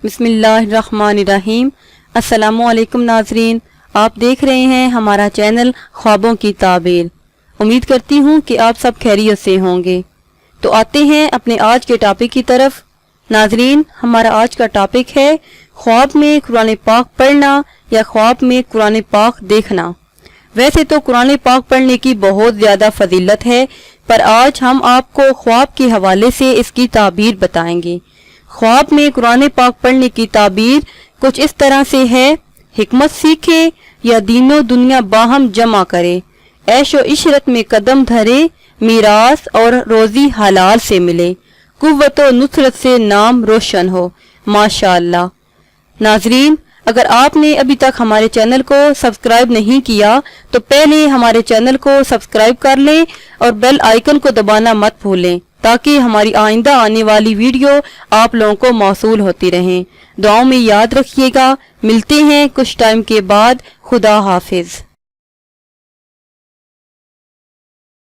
بسم اللہ الرحمن الرحیم۔ السلام علیکم ناظرین، آپ دیکھ رہے ہیں ہمارا چینل خوابوں کی تعبیر۔ امید کرتی ہوں کہ آپ سب خیریت سے ہوں گے۔ تو آتے ہیں اپنے آج کے ٹاپک کی طرف۔ ناظرین، ہمارا آج کا ٹاپک ہے خواب میں قرآن پاک پڑھنا یا خواب میں قرآن پاک دیکھنا۔ ویسے تو قرآن پاک پڑھنے کی بہت زیادہ فضیلت ہے، پر آج ہم آپ کو خواب کے حوالے سے اس کی تعبیر بتائیں گے۔ خواب میں قرآن پاک پڑھنے کی تعبیر کچھ اس طرح سے ہے: حکمت سیکھے یا دین و دنیا باہم جمع کرے، عیش و عشرت میں قدم دھرے، میراث اور روزی حلال سے ملے، قوت و نصرت سے نام روشن ہو۔ ماشاءاللہ۔ ناظرین، اگر آپ نے ابھی تک ہمارے چینل کو سبسکرائب نہیں کیا تو پہلے ہمارے چینل کو سبسکرائب کر لیں اور بیل آئیکن کو دبانا مت بھولیں تاکہ ہماری آئندہ آنے والی ویڈیو آپ لوگوں کو موصول ہوتی رہیں۔ دعاؤں میں یاد رکھیے گا۔ ملتے ہیں کچھ ٹائم کے بعد۔ خدا حافظ۔